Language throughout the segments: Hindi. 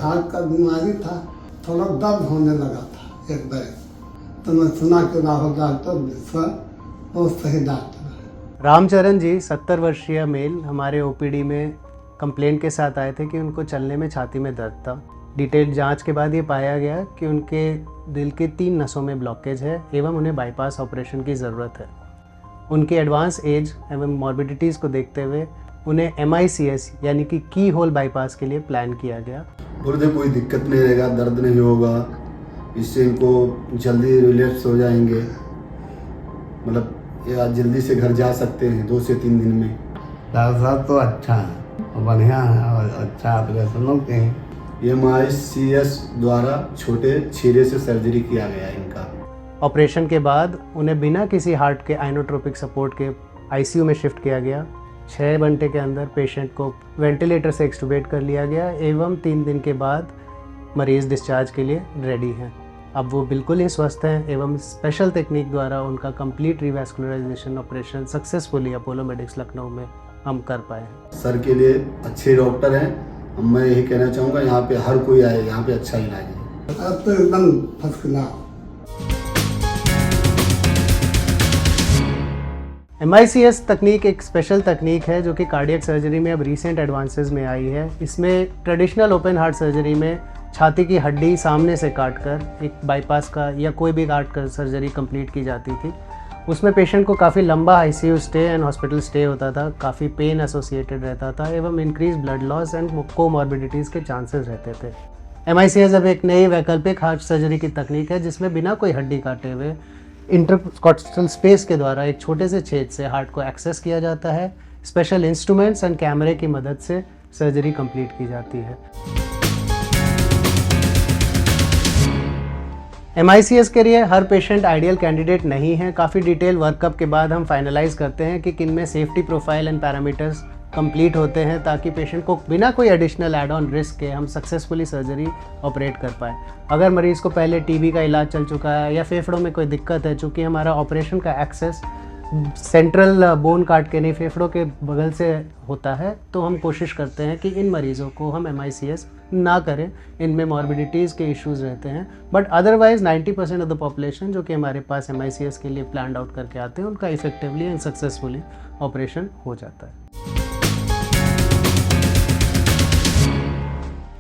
हार्ट का बीमारी था, थोड़ा दर्द होने लगा था एक बार, तो मैं सुना कि राहुल डॉक्टर विश्वा बहुत सही डॉक्टर है। रामचरण जी 70 वर्षीय मेल हमारे ओपीडी में कंप्लेंट के साथ आए थे कि उनको चलने में छाती में दर्द था। डिटेल जांच के बाद ये पाया गया कि उनके दिल के 3 नसों में ब्लॉकेज है एवं उन्हें बाईपास ऑपरेशन की ज़रूरत है। उनकी एडवांस एज एवं मॉर्बिडिटीज़ को देखते हुए उन्हें MICS यानी कि की होल बाईपास के लिए प्लान किया गया। बोलते कोई दिक्कत नहीं रहेगा, दर्द नहीं होगा, इससे इनको जल्दी रिलैप्स हो जाएंगे, मतलब ये आज जल्दी से घर जा सकते हैं 2 से 3 दिन में। डॉक्टर साहब तो अच्छा है, बढ़िया है और अच्छा ऑपरेशन होते हैं। MICS द्वारा छोटे छीरे से सर्जरी किया गया है इनका। ऑपरेशन के बाद उन्हें बिना किसी हार्ट के आइनोट्रोपिक सपोर्ट के ICU में शिफ्ट किया गया। 6 घंटे के अंदर पेशेंट को वेंटिलेटर से एक्सटुबेट कर लिया गया एवं 3 दिन के बाद मरीज़ डिस्चार्ज के लिए रेडी हैं। अब वो बिल्कुल ही स्वस्थ हैं एवं स्पेशल टेक्निक द्वारा उनका complete revascularisation operation successfully Apollo Medics Lucknow में हम कर पाए हैं। सर के लिए अच्छे डॉक्टर हैं। मैं यही कहना चाहूँगा यहाँ पे हर कोई आए, यहाँ पे अच्छा इलाज है। अब तो एकदम फर्स्ट क्लास। MICS तकनीक एक स्पेशल तकनीक है जो कि कार्डियक सर्जरी में अब रीसेंट एडवांसेस में आई है। इसमें ट्रेडिशनल ओपन हार्ट सर्जरी में छाती की हड्डी सामने से काटकर एक बाईपास का या कोई भी काट कर सर्जरी कंप्लीट की जाती थी। उसमें पेशेंट को काफ़ी लंबा ICU stay and hospital stay होता था, काफ़ी पेन एसोसिएटेड रहता था एवं increase blood loss and comorbidities के चांसेस रहते थे। MICS अब एक नई वैकल्पिक हार्ट सर्जरी की तकनीक है जिसमें बिना कोई हड्डी काटे हुए इंटरकॉस्टल स्पेस के द्वारा एक छोटे से छेद से हार्ट को एक्सेस किया जाता है। स्पेशल इंस्ट्रूमेंट्स एंड कैमरे की मदद से सर्जरी कंप्लीट की जाती है। MICS के लिए हर पेशेंट आइडियल कैंडिडेट नहीं है। काफ़ी डिटेल वर्कअप के बाद हम फाइनलाइज करते हैं कि किन में safety profile and parameters complete होते हैं ताकि पेशेंट को बिना कोई एडिशनल एड ऑन रिस्क के हम सक्सेसफुली सर्जरी ऑपरेट कर पाए। अगर मरीज़ को पहले TB का इलाज चल चुका है या फेफड़ों में कोई दिक्कत है, चूँकि हमारा ऑपरेशन का एक्सेस सेंट्रल बोन काट के नहीं फेफड़ों के बगल से होता है, तो हम कोशिश करते हैं कि इन मरीज़ों को हम MICS ना करें। इनमें मॉर्बिडिटीज़ के इश्यूज़ रहते हैं, but otherwise 90% of the population जो कि हमारे पास MICS के लिए प्लान आउट करके आते हैं उनका इफेक्टिवली एंड सक्सेसफुली ऑपरेशन हो जाता है।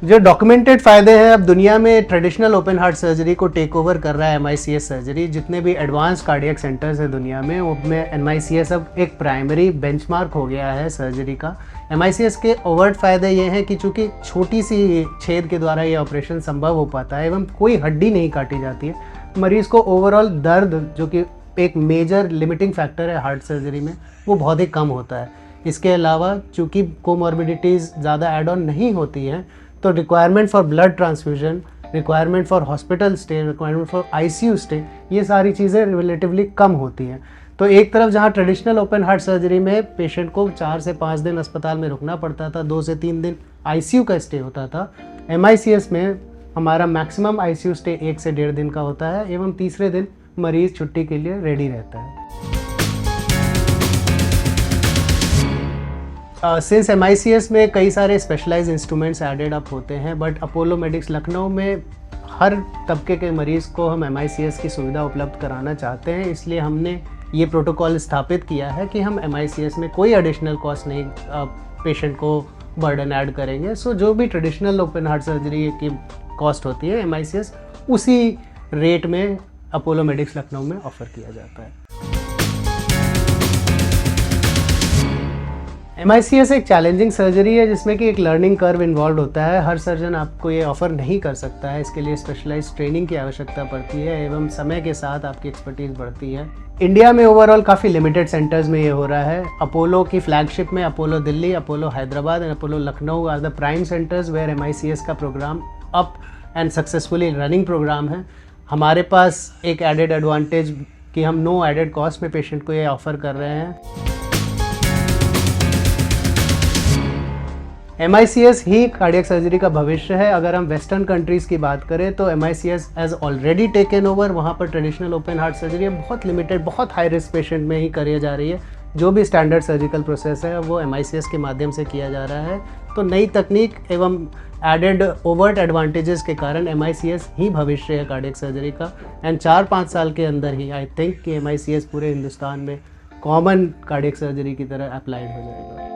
जो डॉक्यूमेंटेड फ़ायदे हैं, अब दुनिया में ट्रेडिशनल ओपन हार्ट सर्जरी को टेक ओवर कर रहा है MICS सर्जरी। जितने भी एडवांस कार्डियक सेंटर्स हैं दुनिया में, उनमें MICS अब एक प्राइमरी बेंचमार्क हो गया है सर्जरी का। MICS के ओवर्ट फ़ायदे ये हैं कि चूँकि छोटी सी छेद के द्वारा ये ऑपरेशन संभव हो पाता है एवं कोई हड्डी नहीं काटी जाती है, मरीज़ को ओवरऑल दर्द, जो कि एक मेजर लिमिटिंग फैक्टर है हार्ट सर्जरी में, वो बहुत ही कम होता है। इसके अलावा चूँकि कोमॉर्बिडिटीज़ ज़्यादा एड ऑन नहीं होती हैं, तो requirement for blood transfusion, requirement for hospital stay, requirement for ICU stay, ये सारी चीज़ें रिलेटिवली कम होती हैं। तो एक तरफ जहाँ ट्रेडिशनल ओपन हार्ट सर्जरी में पेशेंट को 4 से 5 दिन अस्पताल में रुकना पड़ता था, 2 से 3 दिन ICU का स्टे होता था, MICS में हमारा मैक्सिमम ICU स्टे 1 से 1.5 दिन का होता है एवं तीसरे दिन मरीज़ छुट्टी के लिए रेडी रहता है। सिंस MICS में कई सारे स्पेशलाइज इंस्ट्रूमेंट्स एडेड अप होते हैं, बट अपोलो मेडिक्स लखनऊ में हर तबके के मरीज़ को हम MICS की सुविधा उपलब्ध कराना चाहते हैं। इसलिए हमने ये प्रोटोकॉल स्थापित किया है कि हम MICS में कोई एडिशनल कॉस्ट नहीं पेशेंट को बर्डन ऐड करेंगे। सो जो भी ट्रेडिशनल ओपन हार्ट सर्जरी की कॉस्ट होती है, MICS उसी रेट में अपोलो मेडिक्स लखनऊ में ऑफ़र किया जाता है। MICS एक चैलेंजिंग सर्जरी है जिसमें कि एक लर्निंग कर्व इन्वॉल्व होता है। हर सर्जन आपको ये ऑफ़र नहीं कर सकता है, इसके लिए स्पेशलाइज्ड ट्रेनिंग की आवश्यकता पड़ती है एवं समय के साथ आपकी एक्सपर्टीज़ बढ़ती है। इंडिया में ओवरऑल काफ़ी लिमिटेड सेंटर्स में ये हो रहा है। अपोलो की फ्लैगशिप में Apollo Delhi, Apollo Hyderabad and Apollo Lucknow are the prime centres where MICS का programme up and successfully running programme है। हमारे पास एक एडेड एडवांटेज कि हम नो एडेड कॉस्ट में पेशेंट को ये ऑफ़र कर रहे हैं। MICS ही कार्डियक सर्जरी का भविष्य है। अगर हम वेस्टर्न कंट्रीज़ की बात करें तो MICS has already taken over. वहाँ पर ट्रेडिशनल ओपन हार्ट सर्जरी बहुत लिमिटेड, बहुत हाई रिस्क पेशेंट में ही करी जा रही है। जो भी स्टैंडर्ड सर्जिकल प्रोसेस है वो MICS के माध्यम से किया जा रहा है। तो नई तकनीक एवं एडेड ओवर्ट एडवांटेजेस के कारण MICS ही भविष्य है कार्डियक सर्जरी का। एंड 4-5 साल के अंदर ही आई थिंक कि MICS पूरे हिंदुस्तान में कॉमन कार्डियक सर्जरी की तरह अप्लाइड हो जाएगा।